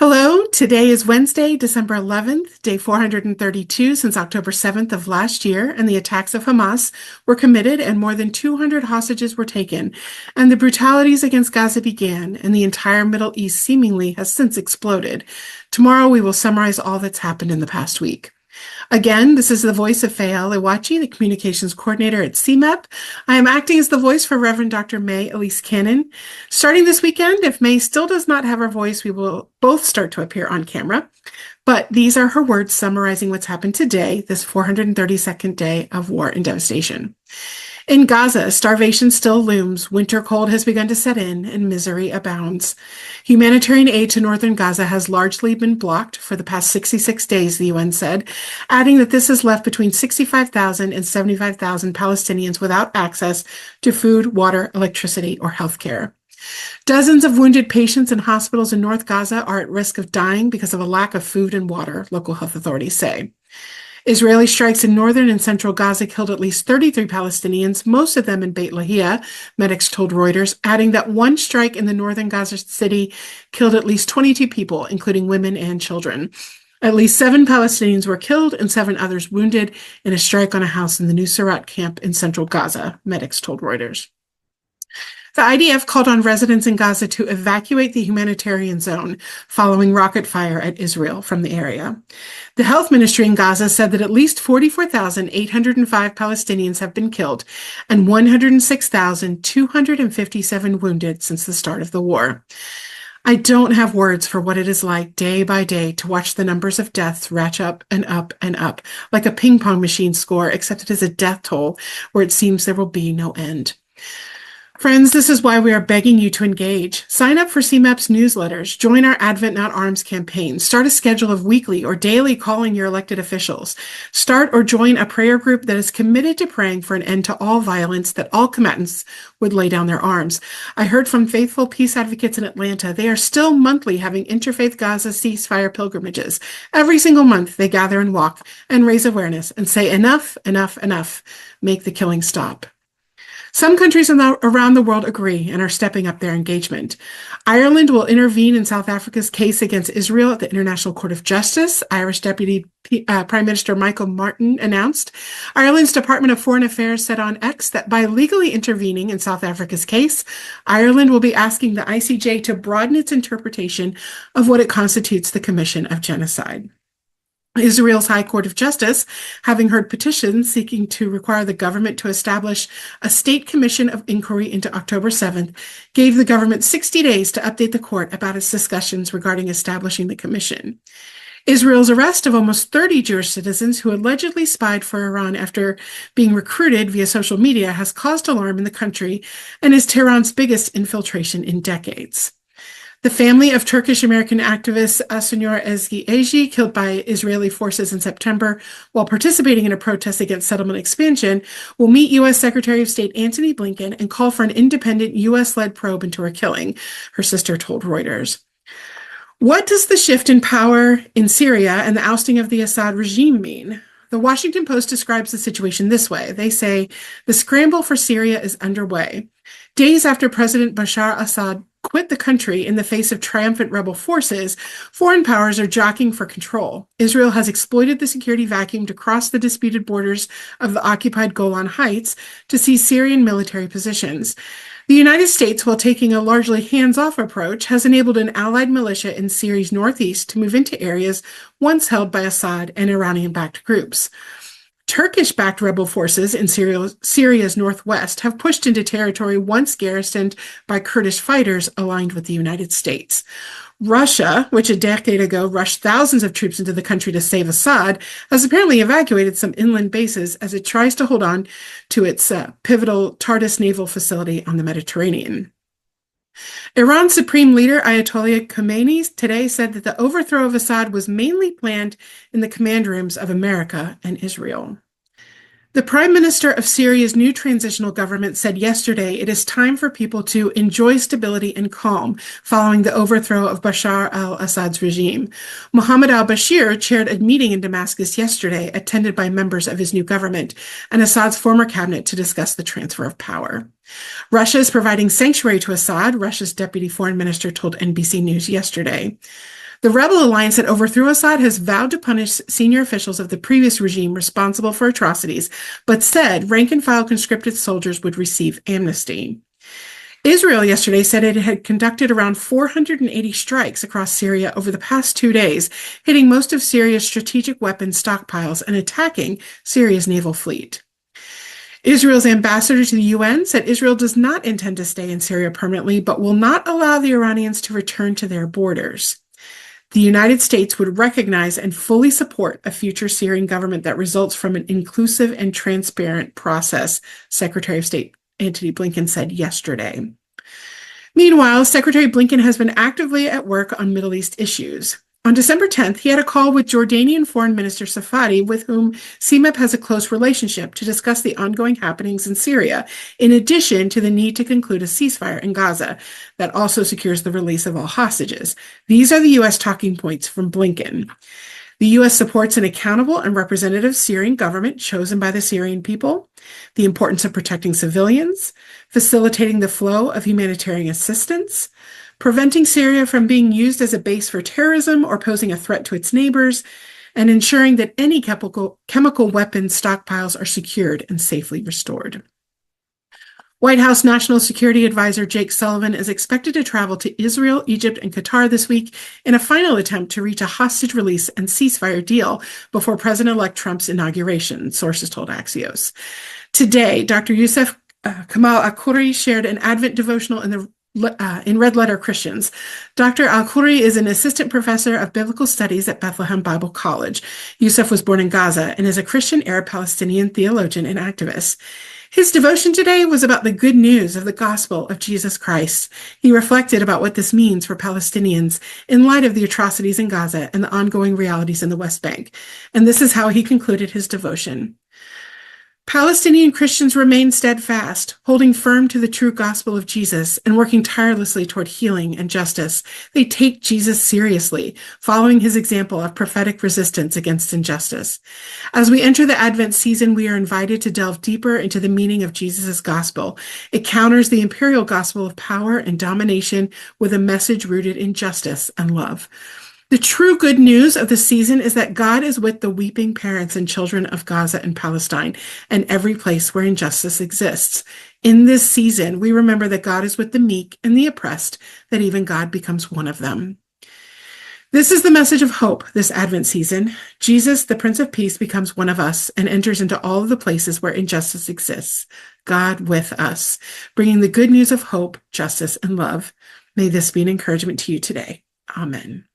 Hello, today is Wednesday, December 11th, day 432 since October 7th of last year, and the attacks of Hamas were committed and more than 200 hostages were taken, and the brutalities against Gaza began, and the entire Middle East seemingly has since exploded. Tomorrow we will summarize all that's happened in the past week. Again, this is the voice of Fayelle, Ewuakye, the communications coordinator at CMEP. I am acting as the voice for Reverend Dr. Mae Elise Cannon. Starting this weekend, if Mae still does not have her voice, we will both start to appear on camera. But these are her words summarizing what's happened today, this 432nd day of war and devastation. In Gaza, starvation still looms, winter cold has begun to set in, and misery abounds. Humanitarian aid to northern Gaza has largely been blocked for the past 66 days, the UN said, adding that this has left between 65,000 and 75,000 Palestinians without access to food, water, electricity, or health care. Dozens of wounded patients in hospitals in North Gaza are at risk of dying because of a lack of food and water, local health authorities say. Israeli strikes in northern and central Gaza killed at least 33 Palestinians, most of them in Beit Lahia, medics told Reuters, adding that one strike in the northern Gaza city killed at least 22 people, including women and children. At least 7 Palestinians were killed and 7 others wounded in a strike on a house in the Nuseirat camp in central Gaza, medics told Reuters. The IDF called on residents in Gaza to evacuate the humanitarian zone following rocket fire at Israel from the area. The health ministry in Gaza said that at least 44,805 Palestinians have been killed and 106,257 wounded since the start of the war. I don't have words for what it is like day by day to watch the numbers of deaths ratchet up and up and up, like a ping pong machine score, except it is a death toll where it seems there will be no end. Friends, this is why we are begging you to engage. Sign up for CMEP's newsletters, join our Advent Not Arms campaign, start a schedule of weekly or daily calling your elected officials, start or join a prayer group that is committed to praying for an end to all violence, that all combatants would lay down their arms. I heard from faithful peace advocates in Atlanta. They are still monthly having Interfaith Gaza ceasefire pilgrimages. Every single month they gather and walk and raise awareness and say enough, enough, enough. Make the killing stop. Some countries around the world agree and are stepping up their engagement. Ireland will intervene in South Africa's case against Israel at the International Court of Justice, Irish Deputy Prime Minister Michael Martin announced. Ireland's Department of Foreign Affairs said on X that by legally intervening in South Africa's case, Ireland will be asking the ICJ to broaden its interpretation of what it constitutes the commission of genocide. Israel's High Court of Justice, having heard petitions seeking to require the government to establish a state commission of inquiry into October 7th, gave the government 60 days to update the court about its discussions regarding establishing the commission. Israel's arrest of almost 30 Jewish citizens who allegedly spied for Iran after being recruited via social media has caused alarm in the country and is Tehran's biggest infiltration in decades. The family of Turkish-American activist Asunyor Ezgi killed by Israeli forces in September while participating in a protest against settlement expansion, will meet U.S. Secretary of State Antony Blinken and call for an independent U.S.-led probe into her killing, her sister told Reuters. What does the shift in power in Syria and the ousting of the Assad regime mean? The Washington Post describes the situation this way. They say, the scramble for Syria is underway. Days after President Bashar Assad quit the country in the face of triumphant rebel forces, foreign powers are jockeying for control. Israel has exploited the security vacuum to cross the disputed borders of the occupied Golan Heights to seize Syrian military positions. The United States, while taking a largely hands-off approach, has enabled an allied militia in Syria's northeast to move into areas once held by Assad and Iranian-backed groups. Turkish-backed rebel forces in Syria's northwest have pushed into territory once garrisoned by Kurdish fighters aligned with the United States. Russia, which a decade ago rushed thousands of troops into the country to save Assad, has apparently evacuated some inland bases as it tries to hold on to its pivotal Tartus naval facility on the Mediterranean. Iran's supreme leader Ayatollah Khamenei today said that the overthrow of Assad was mainly planned in the command rooms of America and Israel. The Prime Minister of Syria's new transitional government said yesterday it is time for people to enjoy stability and calm following the overthrow of Bashar al-Assad's regime. Mohammed al-Bashir chaired a meeting in Damascus yesterday, attended by members of his new government and Assad's former cabinet to discuss the transfer of power. Russia is providing sanctuary to Assad, Russia's deputy foreign minister told NBC News yesterday. The rebel alliance that overthrew Assad has vowed to punish senior officials of the previous regime responsible for atrocities, but said rank-and-file conscripted soldiers would receive amnesty. Israel yesterday said it had conducted around 480 strikes across Syria over the past 2 days, hitting most of Syria's strategic weapons stockpiles and attacking Syria's naval fleet. Israel's ambassador to the UN said Israel does not intend to stay in Syria permanently, but will not allow the Iranians to return to their borders. The United States would recognize and fully support a future Syrian government that results from an inclusive and transparent process, Secretary of State Antony Blinken said yesterday. Meanwhile, Secretary Blinken has been actively at work on Middle East issues. On December 10th, he had a call with Jordanian Foreign Minister Safadi, with whom CMEP has a close relationship, to discuss the ongoing happenings in Syria, in addition to the need to conclude a ceasefire in Gaza that also secures the release of all hostages. These are the U.S. talking points from Blinken. The U.S. supports an accountable and representative Syrian government chosen by the Syrian people, the importance of protecting civilians, facilitating the flow of humanitarian assistance, preventing Syria from being used as a base for terrorism or posing a threat to its neighbors, and ensuring that any chemical weapons stockpiles are secured and safely restored. White House National Security Advisor Jake Sullivan is expected to travel to Israel, Egypt, and Qatar this week in a final attempt to reach a hostage release and ceasefire deal before President-elect Trump's inauguration, sources told Axios. Today, Dr. Youssef Kamal Al-Khoury shared an Advent devotional in Red Letter Christians. Dr. Al-Khoury is an assistant professor of biblical studies at Bethlehem Bible College. Youssef was born in Gaza and is a Christian Arab-Palestinian theologian and activist. His devotion today was about the good news of the gospel of Jesus Christ. He reflected about what this means for Palestinians in light of the atrocities in Gaza and the ongoing realities in the West Bank. And this is how he concluded his devotion. Palestinian Christians remain steadfast, holding firm to the true gospel of Jesus and working tirelessly toward healing and justice. They take Jesus seriously, following his example of prophetic resistance against injustice. As we enter the Advent season, we are invited to delve deeper into the meaning of Jesus' gospel. It counters the imperial gospel of power and domination with a message rooted in justice and love. The true good news of the season is that God is with the weeping parents and children of Gaza and Palestine and every place where injustice exists. In this season, we remember that God is with the meek and the oppressed, that even God becomes one of them. This is the message of hope this Advent season. Jesus, the Prince of Peace, becomes one of us and enters into all of the places where injustice exists. God with us, bringing the good news of hope, justice, and love. May this be an encouragement to you today. Amen.